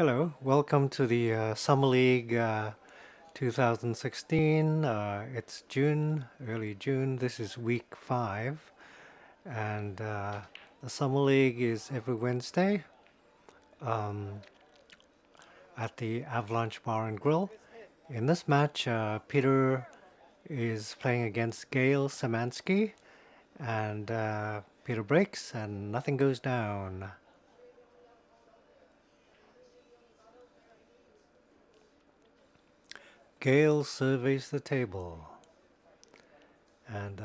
Hello, welcome to the Summer League 2016. It's June, early June. This is week 5, and the Summer League is every Wednesday um, at the Avalanche Bar and Grill. In this match, Peter is playing against Gail Samansky, and Peter breaks, and nothing goes down. Gail surveys the table, and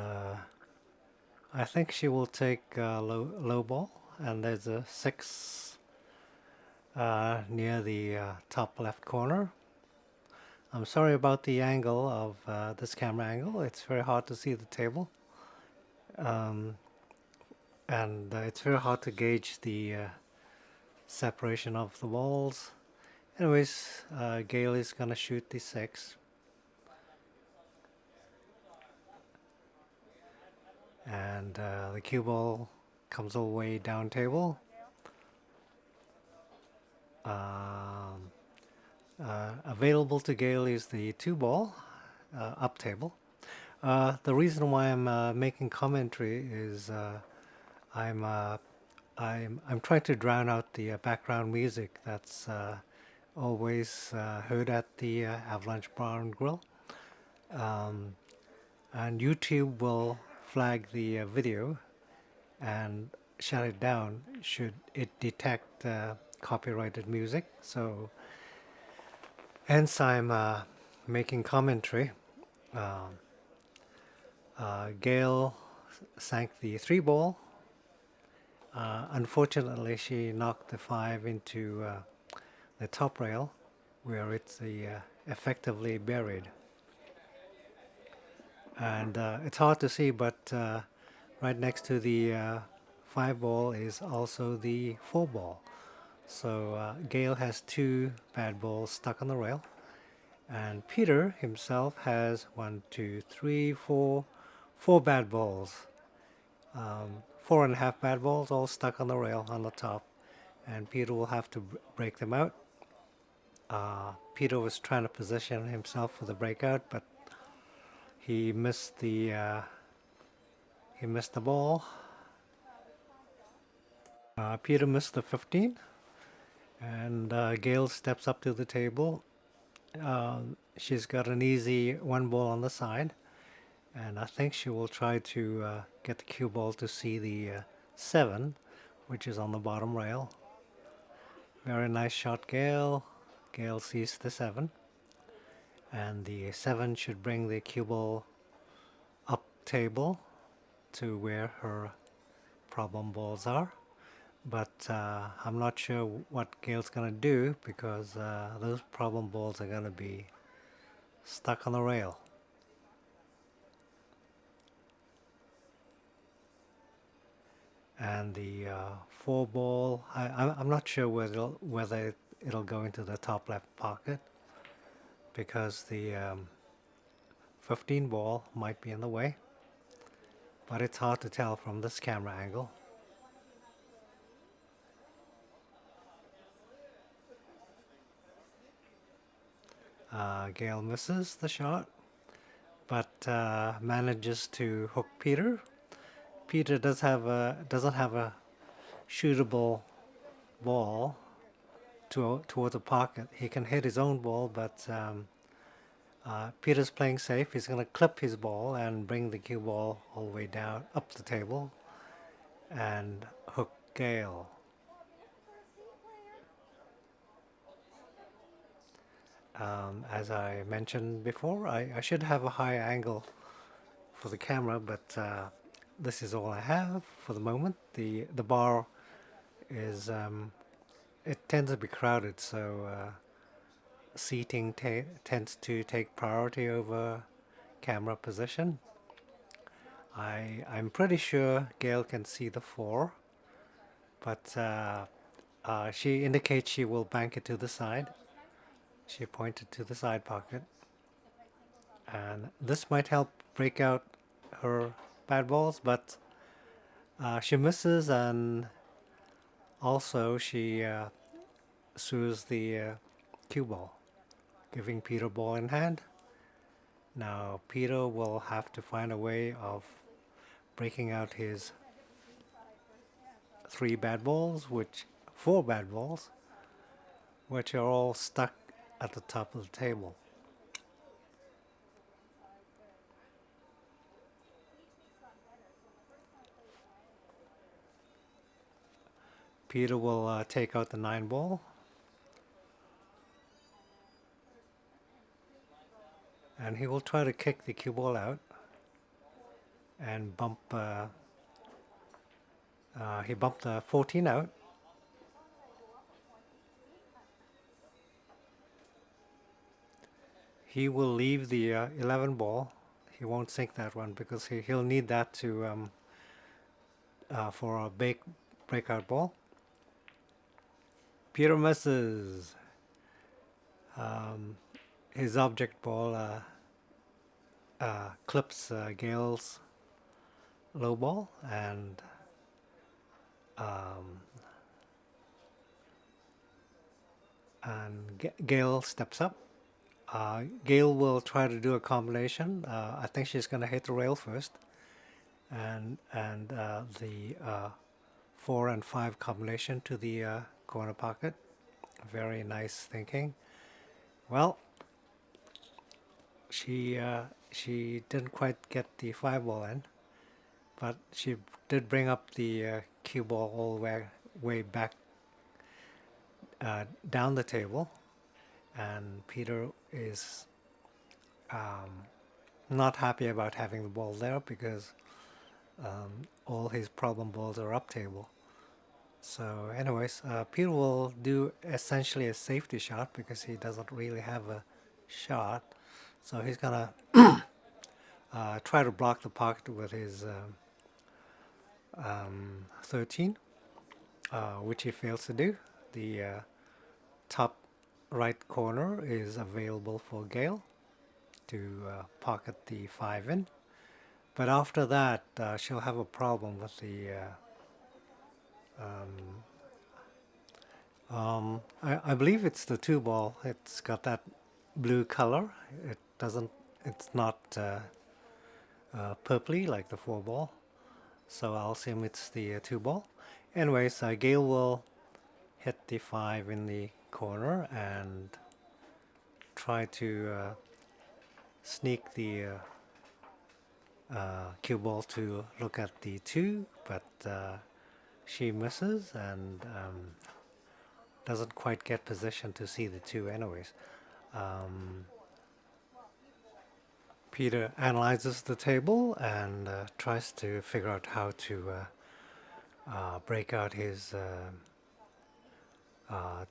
I think she will take low ball, and there's a 6 near the top left corner. I'm sorry about the angle of this camera angle. It's very hard to see the table, um, and it's very hard to gauge the separation of the balls. Anyways, Gail is gonna shoot the 6, and the cue ball comes all the way down table. Um, Available to Gale is the 2 ball up table. The reason why I'm making commentary is I'm uh, I'm trying to drown out the background music that's always heard at the Avalanche Bar and Grill, um, and YouTube will flag the video and shut it down should it detect copyrighted music. So hence I'm making commentary. Uh, Gail sank the 3 ball. Unfortunately, she knocked the 5 into the top rail, where it's effectively buried. And it's hard to see, but right next to the 5 ball is also the 4 ball. So Gail has 2 bad balls stuck on the rail, and Peter himself has 1, 2, 3, 4, 4 bad balls. 4.5 bad balls all stuck on the rail on the top, and Peter will have to break them out. Peter was trying to position himself for the breakout, but he missed the ball. Peter missed the 15, and Gail steps up to the table. She's got an easy 1 ball on the side, and I think she will try to get the cue ball to see the 7, which is on the bottom rail. Very nice shot, Gail. Gail sees the 7, and the 7 should bring the cue ball up table to where her problem balls are. But I'm not sure what Gail's gonna do, because those problem balls are gonna be stuck on the rail. And the 4 ball, I'm not sure whether it'll go into the top left pocket, because the 15 ball might be in the way, but it's hard to tell from this camera angle. Gail misses the shot, but manages to hook Peter. Peter doesn't have a shootable ball towards the pocket. He can hit his own ball, but Peter's playing safe. He's going to clip his ball and bring the cue ball all the way down up the table and hook Gail. As I mentioned before, I should have a high angle for the camera, but this is all I have for the moment. The bar is it tends to be crowded, so seating tends to take priority over camera position. I'm pretty sure Gail can see the 4, but she indicates she will bank it to the side. She pointed to the side pocket, and this might help break out her bad balls, but she misses, and also she sues the cue ball, giving Peter ball in hand. Now Peter will have to find a way of breaking out his four bad balls, which are all stuck at the top of the table. Peter will take out the 9 ball, and he will try to kick the cue ball out and he bumped the 14 out. He will leave the 11 ball. He won't sink that one because he'll need that to for a breakout ball. Peter misses. His object ball clips Gale's low ball, and Gale steps up. Gale will try to do a combination. I think she's going to hit the rail first, and the 4 and 5 combination to the corner pocket. Very nice thinking. Well, she didn't quite get the 5 ball in, but she did bring up the cue ball all the way back down the table, and Peter is not happy about having the ball there because all his problem balls are up table. So anyways, Peter will do essentially a safety shot because he doesn't really have a shot. So he's gonna try to block the pocket with his 13, which he fails to do. The top right corner is available for Gale to pocket the 5 in. But after that, she'll have a problem with the I believe it's the 2 ball. It's got that blue color. It's not purpley like the 4 ball. So I'll assume it's the 2 ball. Anyways, Gale will hit the 5 in the corner and try to sneak the cue ball to look at the 2, but she misses and doesn't quite get position to see the 2 anyways. Peter analyzes the table and tries to figure out how to break out his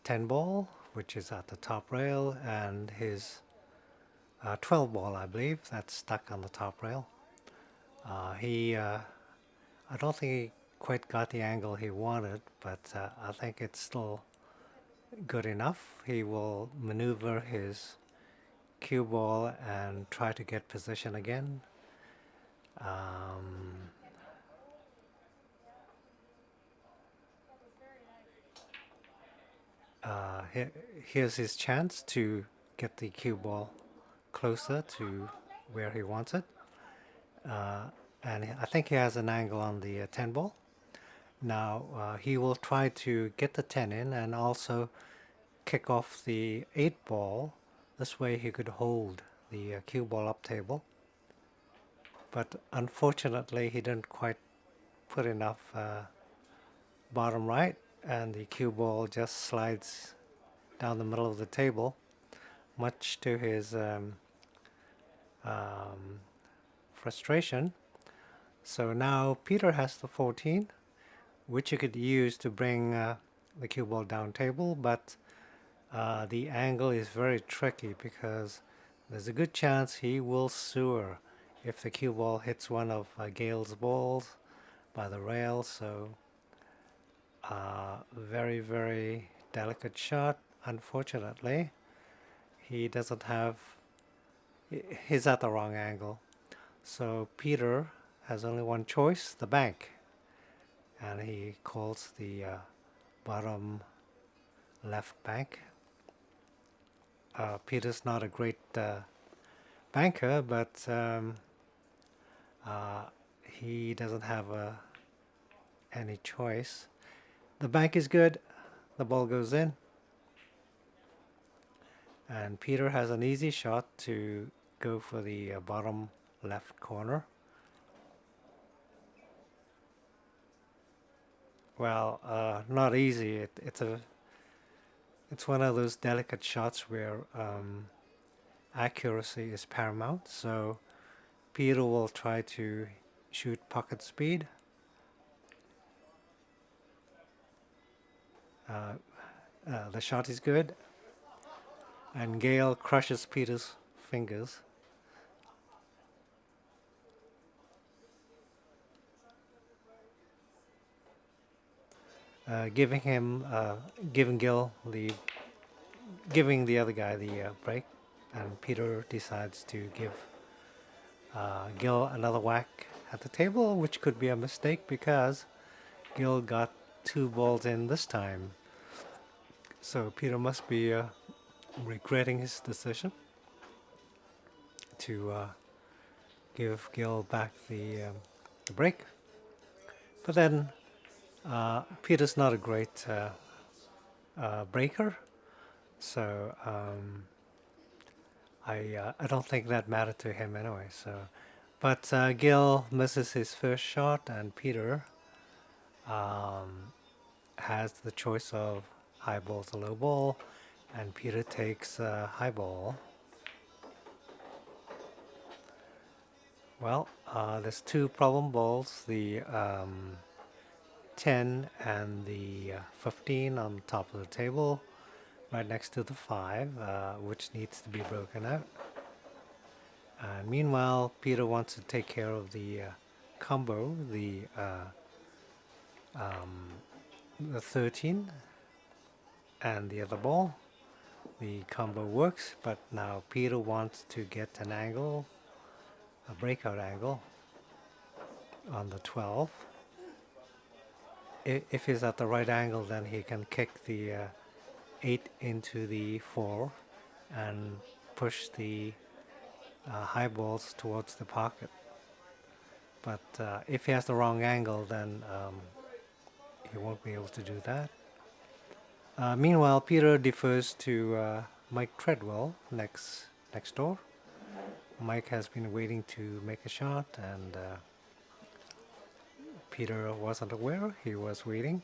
10 ball, which is at the top rail, and his 12 ball, I believe, that's stuck on the top rail. I don't think he quite got the angle he wanted, but I think it's still good enough. He will maneuver his cue ball and try to get position again. Here's his chance to get the cue ball closer to where he wants it. And I think he has an angle on the 10 ball. Now he will try to get the 10 in and also kick off the 8 ball. This way he could hold the cue ball up table. But unfortunately he didn't quite put enough bottom right, and the cue ball just slides down the middle of the table, much to his frustration. So now Peter has the 14, which you could use to bring the cue ball down table, but the angle is very tricky because there's a good chance he will sewer if the cue ball hits one of Gale's balls by the rail. So very, very delicate shot. Unfortunately, he doesn't have, he's at the wrong angle. So Peter has only one choice, the bank. And he calls the bottom left bank. Peter's not a great banker, but he doesn't have any choice. The bank is good. The ball goes in. And Peter has an easy shot to go for the bottom left corner. Well, not easy. It's one of those delicate shots where accuracy is paramount. So Peter will try to shoot pocket speed. The shot is good, and Gale crushes Peter's fingers. Giving the other guy the break, and Peter decides to give Gil another whack at the table, which could be a mistake because Gil got 2 balls in this time. So Peter must be regretting his decision to give Gil back the break. But then Peter's not a great breaker, so I don't think that mattered to him anyway. So, but Gil misses his first shot, and Peter has the choice of high ball to low ball, and Peter takes high ball. Well, there's 2 problem balls, the 10 and the 15 on top of the table, right next to the 5, which needs to be broken out. And meanwhile, Peter wants to take care of the combo, the 13 and the other ball. The combo works, but now Peter wants to get an angle, a breakout angle on the 12. If he's at the right angle, then he can kick the 8 into the 4 and push the high balls towards the pocket. But if he has the wrong angle, then he won't be able to do that. Meanwhile, Peter defers to Mike Treadwell next door. Mike has been waiting to make a shot, and Peter wasn't aware he was waiting.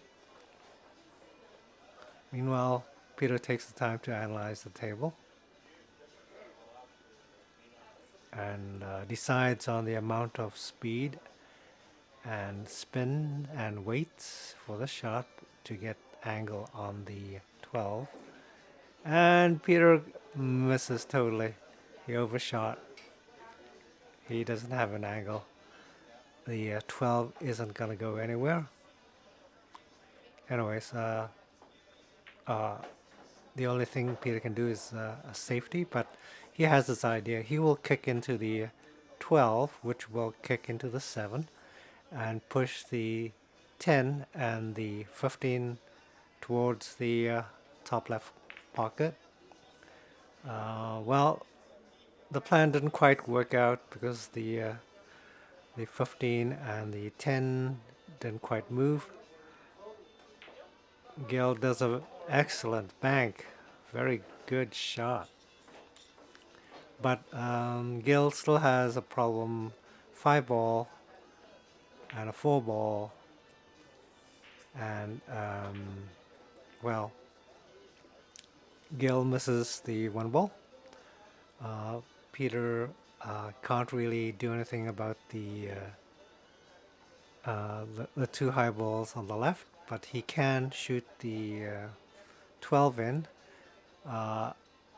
Meanwhile, Peter takes the time to analyze the table and decides on the amount of speed and spin and weight for the shot to get angle on the 12. And Peter misses totally. He overshot. He doesn't have an angle. The 12 isn't going to go anywhere. Anyways, the only thing Peter can do is a safety, but he has this idea. He will kick into the 12, which will kick into the 7, and push the 10 and the 15 towards the top left pocket. Well, the plan didn't quite work out because the 15 and the 10 didn't quite move. Gil does an excellent bank, very good shot. But Gil still has a problem, 5 ball and a 4 ball, and well, Gil misses the 1 ball. Peter can't really do anything about the 2 high balls on the left, but he can shoot the 12 in.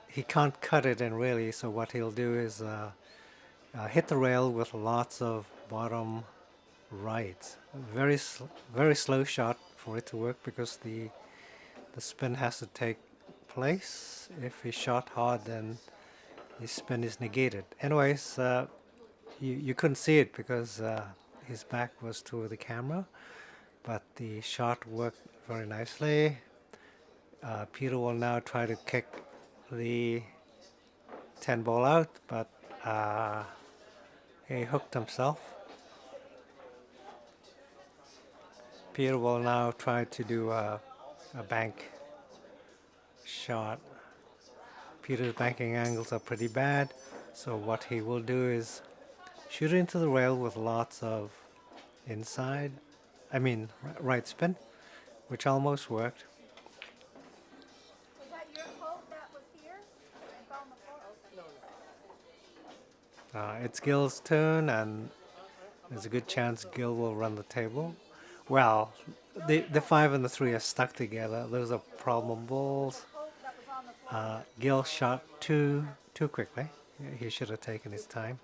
He can't cut it in really, so what he'll do is hit the rail with lots of bottom right. Very slow shot for it to work because the spin has to take place. If he shot hard, then his spin is negated. Anyways, you couldn't see it because his back was to the camera, but the shot worked very nicely. Peter will now try to kick the 10 ball out, but he hooked himself. Peter will now try to do a bank shot. Peter's banking angles are pretty bad, so what he will do is shoot into the rail with lots of right spin, which almost worked. Was that your coat that was here? It's on the floor. Okay. It's Gil's turn, and there's a good chance Gil will run the table. Well, the 5 and the 3 are stuck together. Those are problem balls. Coat that was on the floor. Gil shot too quickly. He should have taken his time.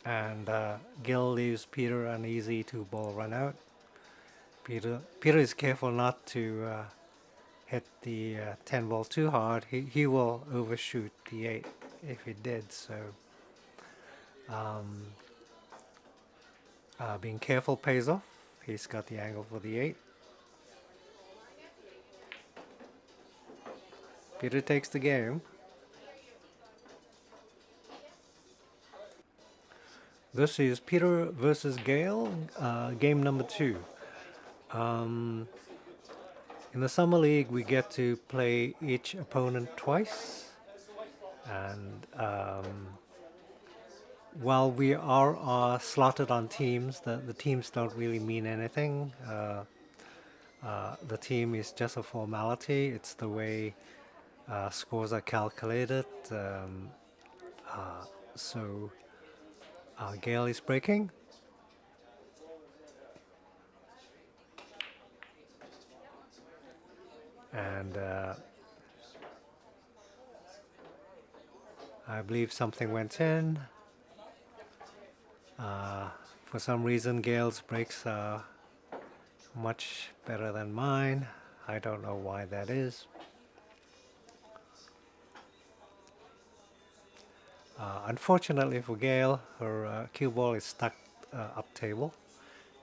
And Gil leaves Peter an easy 2-ball run out. Peter is careful not to hit the 10 ball too hard. He will overshoot the 8 if he did. So being careful pays off. He's got the angle for the 8. Peter takes the game. This is Peter versus Gale, game number 2. In the Summer League, we get to play each opponent twice. And while we are slotted on teams, the teams don't really mean anything. The team is just a formality. It's the way scores are calculated. So Gale is breaking. And I believe something went in. For some reason, Gale's breaks are much better than mine. I don't know why that is. Unfortunately for Gale, her cue ball is stuck up table,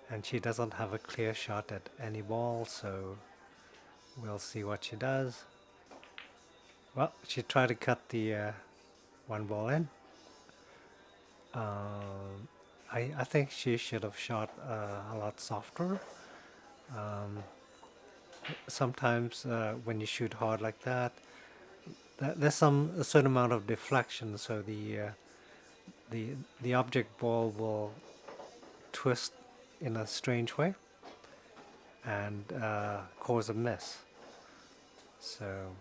and she doesn't have a clear shot at any ball, so we'll see what she does. Well, she tried to cut the 1 ball in. I think she should have shot a lot softer. Sometimes when you shoot hard like that, there's a certain amount of deflection, so the object ball will twist in a strange way and cause a miss. So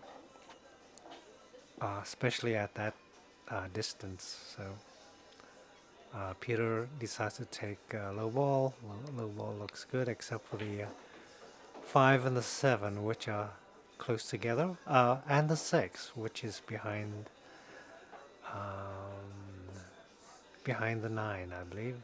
especially at that distance. So Peter decides to take low ball. Low ball looks good, except for the 5 and the 7, which are close together, and the 6, which is behind the 9, I believe.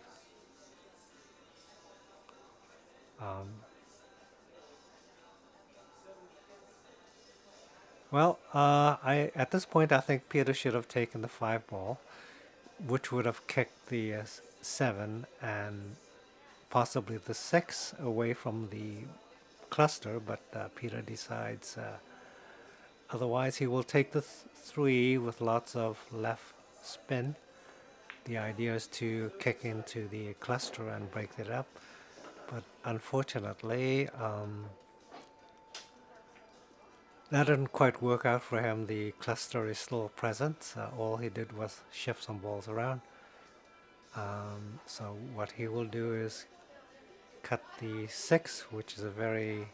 Well, at this point I think Peter should have taken the 5 ball, which would have kicked the 7 and possibly the 6 away from the cluster, but Peter decides otherwise. He will take the 3 with lots of left spin. The idea is to kick into the cluster and break it up, but unfortunately that didn't quite work out for him. The cluster is still present. All he did was shift some balls around. So what he will do is cut the 6, which is a very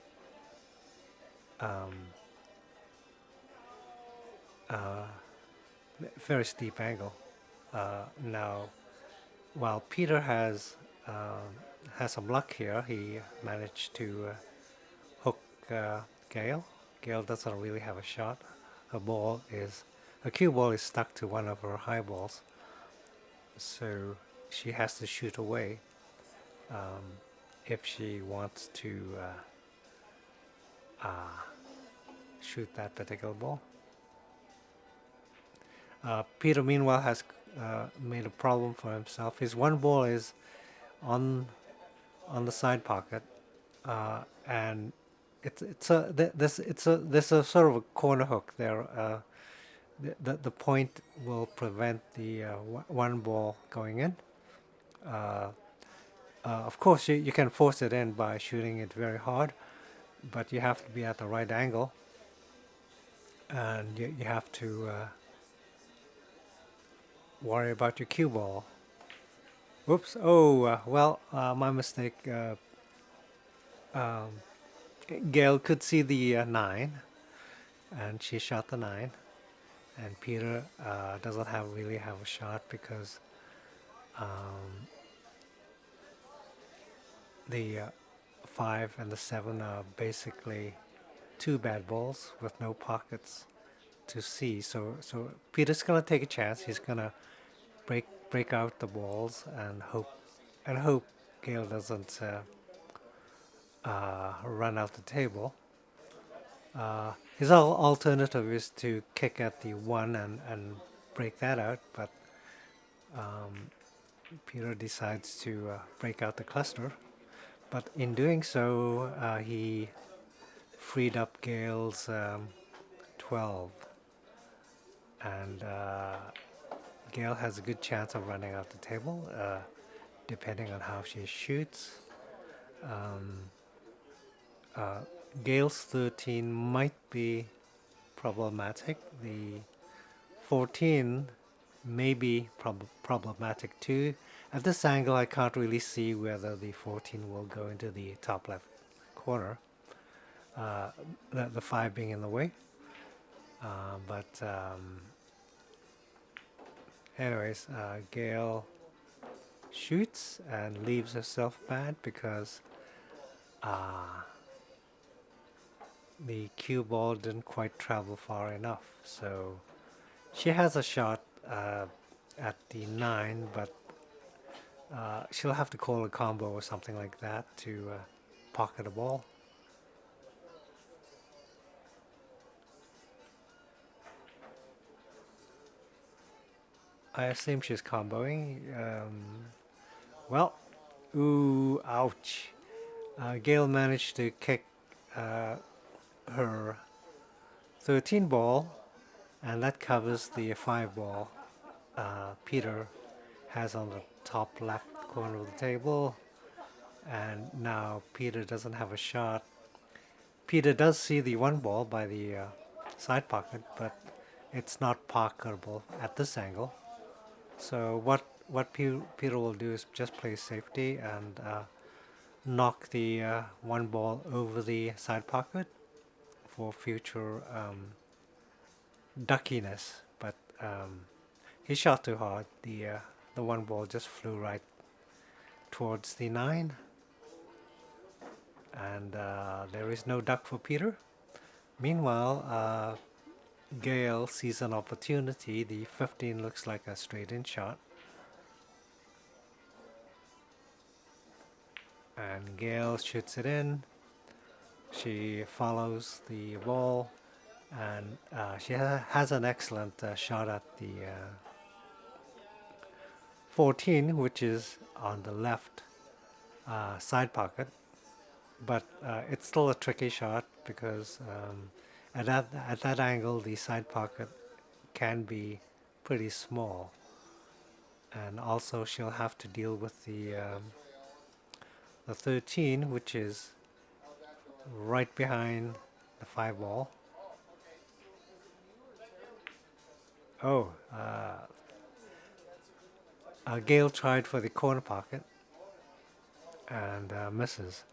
very steep angle. Now, while Peter has some luck here, he managed to hook Gale. Gale doesn't really have a shot. Her cue ball is stuck to one of her high balls, so she has to shoot away if she wants to shoot that particular ball. Peter, meanwhile, has made a problem for himself. His 1 ball is on the side pocket, and it's a this it's a there's a sort of a corner hook there. The point will prevent the one ball going in. Uh, of course, you can force it in by shooting it very hard, but you have to be at the right angle, and you have to worry about your cue ball. Whoops! Oh, well, my mistake. Um, Gail could see the 9, and she shot the 9. And Peter doesn't really have a shot because um, the 5 and the 7 are basically two bad balls with no pockets to see. So Peter's gonna take a chance. He's gonna break out the balls and hope Gale doesn't run out the table. His alternative is to kick at the 1 and break that out, but Peter decides to break out the cluster. But in doing so, he freed up Gale's 12, and Gale has a good chance of running out the table, depending on how she shoots. Um, Gale's 13 might be problematic. The 14 may be problematic too. At this angle, I can't really see whether the 14 will go into the top left corner, uh, the 5 being in the way. But anyways, Gale shoots and leaves herself bad because the cue ball didn't quite travel far enough. So she has a shot at the 9, but she'll have to call a combo or something like that to pocket a ball. I assume she's comboing. Well, ooh, ouch. Gail managed to kick her 13 ball, and that covers the 5 ball Peter has on the top left corner of the table. And now Peter doesn't have a shot. Peter does see the 1 ball by the side pocket, but it's not pocketable at this angle. So what Peter will do is just play safety and knock the 1 ball over the side pocket for future duckiness. But he shot too hard. The 1 ball just flew right towards the 9, and there is no duck for Peter. Meanwhile, Gale sees an opportunity. The 15 looks like a straight-in shot. And Gale shoots it in. She follows the ball, and she has an excellent shot at the 14, which is on the left side pocket. But it's still a tricky shot because at that angle, the side pocket can be pretty small, and also she'll have to deal with the 13, which is right behind the 5 ball. Oh, Gale tried for the corner pocket and misses.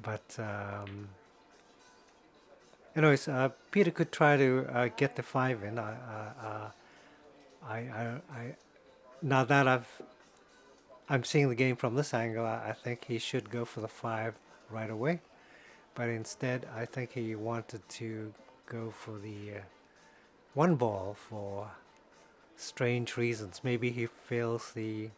But anyways, Peter could try to get the 5 in. Now that I'm seeing the game from this angle, I think he should go for the 5 right away. But instead, I think he wanted to go for the 1 ball for strange reasons. Maybe he feels the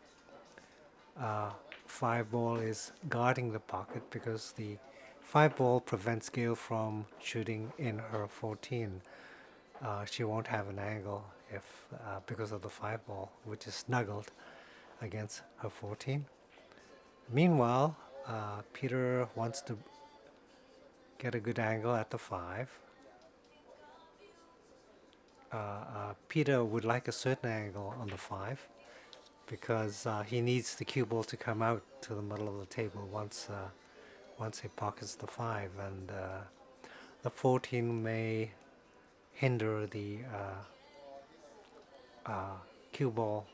5 ball is guarding the pocket because the 5 ball prevents Gale from shooting in her 14. She won't have an angle if because of the 5 ball, which is snuggled against her 14. Meanwhile, Peter wants to get a good angle at the 5. Peter would like a certain angle on the 5 because he needs the cue ball to come out to the middle of the table once he pockets the 5, and the 14 may hinder the cue ball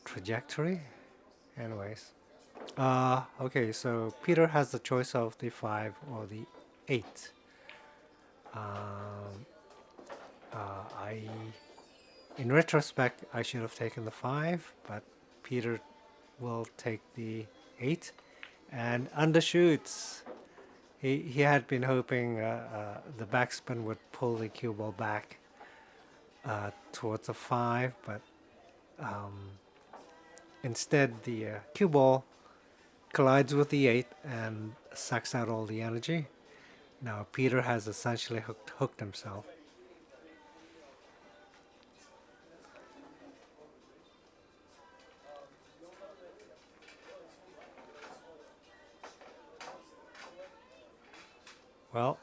trajectory. Anyways, okay, so Peter has the choice of the 5 or the 8. Um, I, in retrospect, I should have taken the 5, but Peter will take the 8 and undershoots. He had been hoping the backspin would pull the cue ball back towards a 5, but instead the cue ball collides with the 8 and sucks out all the energy. Now Peter has essentially hooked himself. Well,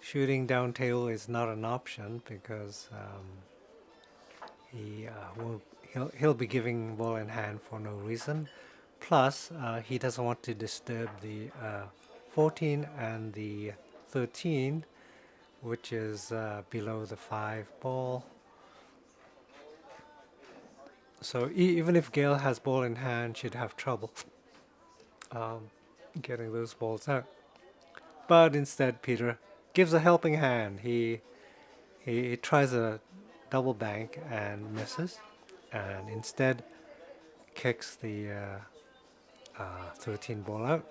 shooting down table is not an option because he'll be giving ball in hand for no reason. Plus, he doesn't want to disturb the 14 and the 13, which is below the 5 ball. So even if Gale has ball in hand, she'd have trouble getting those balls out. But instead, Peter gives a helping hand. He tries a double bank and misses, and instead kicks the 13 ball out.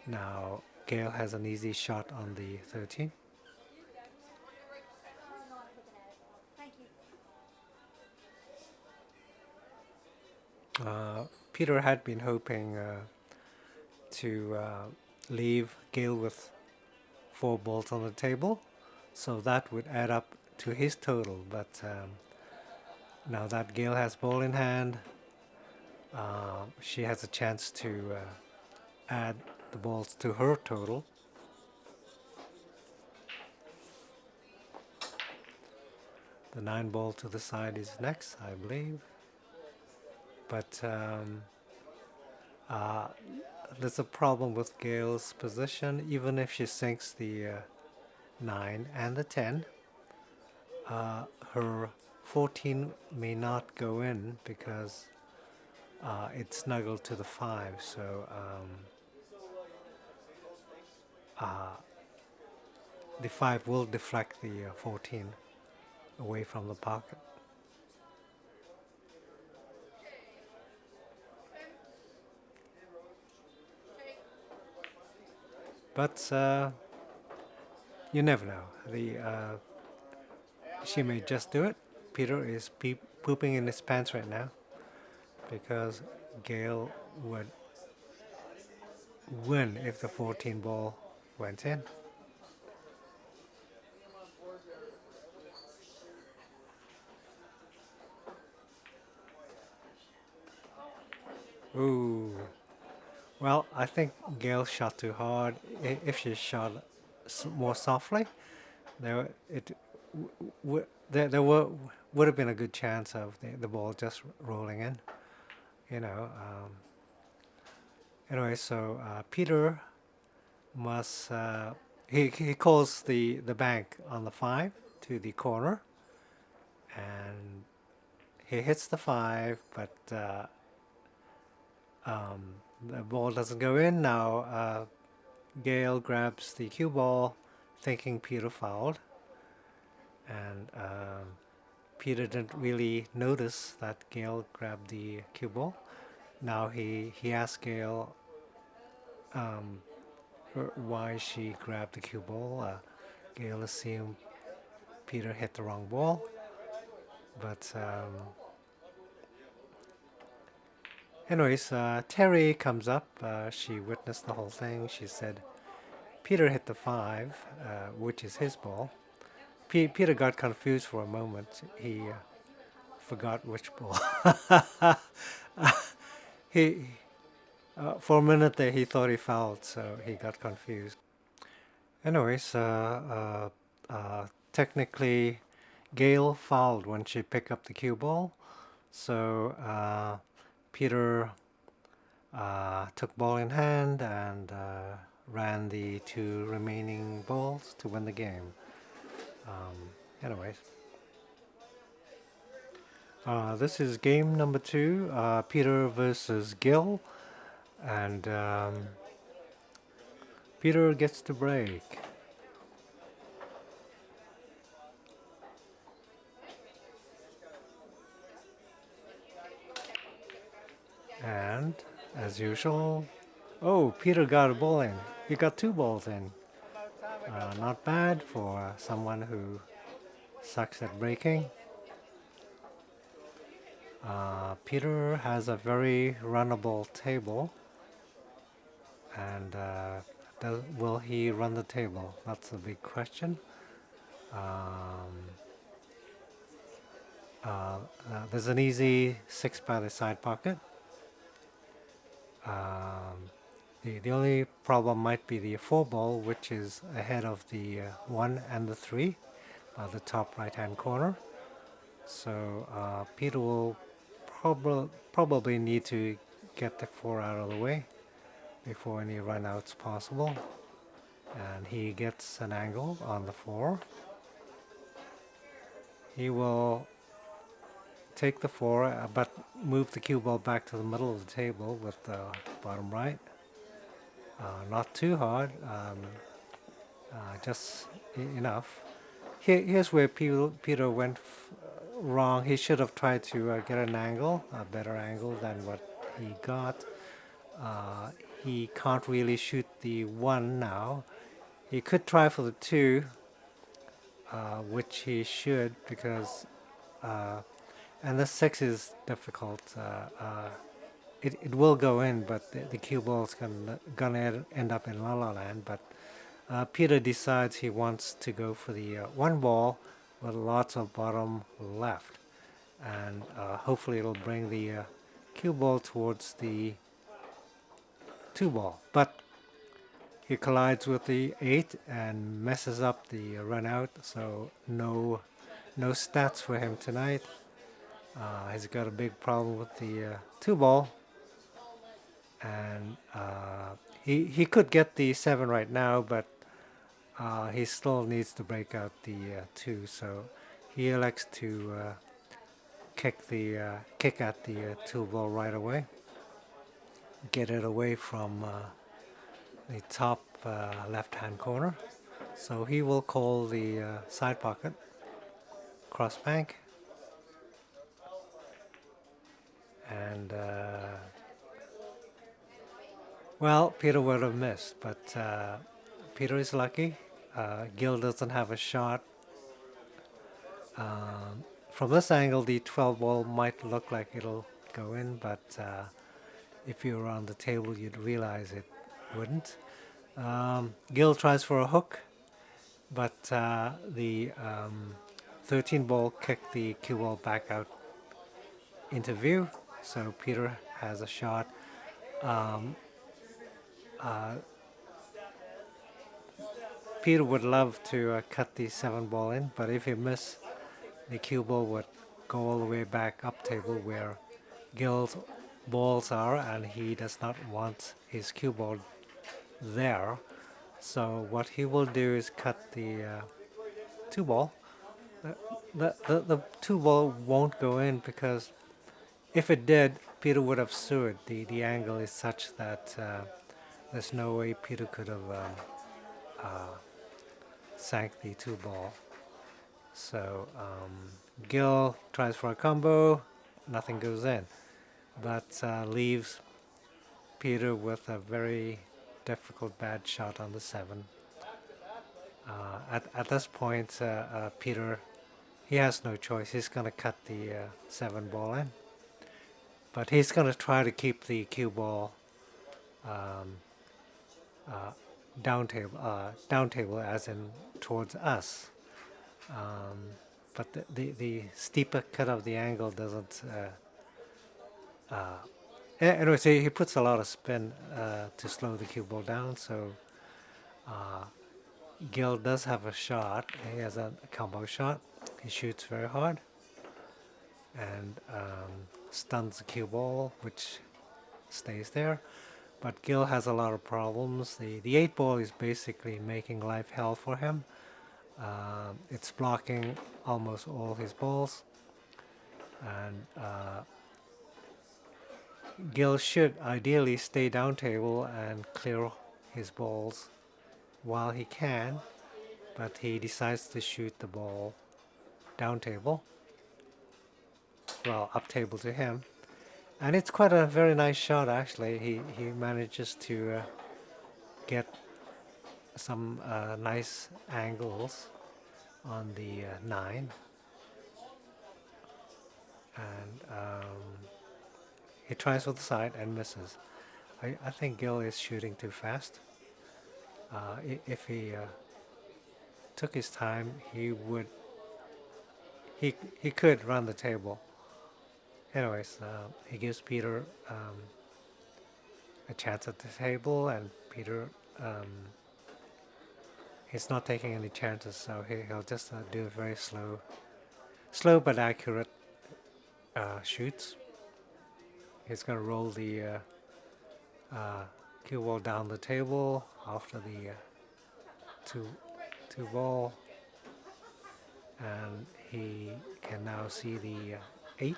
Now Gale has an easy shot on the 13. Thank you. Peter had been hoping to leave Gale with 4 balls on the table, so that would add up to his total. But now that Gale has ball in hand, she has a chance to add the balls to her total. The 9 ball to the side is next, I believe. But there's a problem with Gale's position. Even if she sinks the 9 and the 10, her 14 may not go in because it's snuggled to the 5. So the 5 will deflect the 14 away from the pocket. But you never know. She may just do it. Peter is pooping in his pants right now because Gale would win if the 14 ball went in. Ooh. Well, I think Gale shot too hard. If she shot more softly, there would have been a good chance of the ball just rolling in. You know. Anyway, so Peter must he calls the bank on the 5 to the corner, and he hits the 5, but the ball doesn't go in. Now Gale grabs the cue ball, thinking Peter fouled, and Peter didn't really notice that Gale grabbed the cue ball. Now he asks Gale why she grabbed the cue ball. Gale assumed Peter hit the wrong ball, but anyways, Terry comes up. She witnessed the whole thing. She said Peter hit the 5, which is his ball. Peter got confused for a moment. He forgot which ball. he For a minute there, he thought he fouled, so he got confused. Anyways, technically, Gail fouled when she picked up the cue ball, so Peter took ball in hand and ran the two remaining balls to win the game. Anyways, this is game number 2, Peter versus Gil, and Peter gets to break. And, as usual, oh, Peter got a ball in. He got 2 balls in. Not bad for someone who sucks at breaking. Peter has a very runnable table. And will he run the table? That's a big question. There's an easy 6 by the side pocket. The only problem might be the 4 ball, which is ahead of the 1 and the 3 by the top right hand corner. So Peter will probably need to get the 4 out of the way before any run outs possible. And he gets an angle on the 4. He will take the 4, but move the cue ball back to the middle of the table with the bottom right. Not too hard, just enough. Here's where Peter went wrong. He should have tried to get an angle, a better angle than what he got. He can't really shoot the 1 now. He could try for the 2, which he should, because and the 6 is difficult. It will go in, but the cue ball is gonna end up in La La Land. But Peter decides he wants to go for the 1 ball with lots of bottom left, and hopefully it'll bring the cue ball towards the 2 ball. But he collides with the 8 and messes up the run out, so no stats for him tonight. He's got a big problem with the 2 ball, and he could get the 7 right now, but he still needs to break out the 2, so he elects to kick at the 2 ball right away, get it away from the top left hand corner. So he will call the side pocket, cross bank, and well, Peter would have missed, but Peter is lucky. Gil doesn't have a shot. From this angle, the 12 ball might look like it'll go in, but if you were on the table, you'd realize it wouldn't. Gil tries for a hook, but the 13 ball kicked the cue ball back out into view, so Peter has a shot. Peter would love to cut the 7 ball in, but if he miss, the cue ball would go all the way back up table where Gil's balls are, and he does not want his cue ball there. So what he will do is cut the 2 ball. The 2 ball won't go in, because if it did, Peter would have sued. The angle is such that there's no way Peter could have sank the 2 ball. So Gil tries for a combo, nothing goes in, but leaves Peter with a very difficult bad shot on the 7. At this point, Peter, he has no choice. He's going to cut the 7 ball in, but he's going to try to keep the cue ball down table, as in towards us. But the steeper cut of the angle doesn't Anyway, so he puts a lot of spin to slow the cue ball down. So Gil does have a shot. He has a combo shot. He shoots very hard and stuns the cue ball, which stays there. But Gil has a lot of problems. The 8 ball is basically making life hell for him. It's blocking almost all his balls, and Gil should ideally stay down table and clear his balls while he can, but he decides to shoot the ball down table, well, up table to him. And it's quite a very nice shot, actually. He manages to get some nice angles on the 9. And he tries with the side and misses. I think Gil is shooting too fast. If he took his time, he could run the table. Anyways, he gives Peter a chance at the table, and Peter he's not taking any chances, so he'll just do very slow but accurate shoots. He's gonna roll the cue ball down the table after the two ball, and he can now see the 8.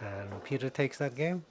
And Peter takes that game.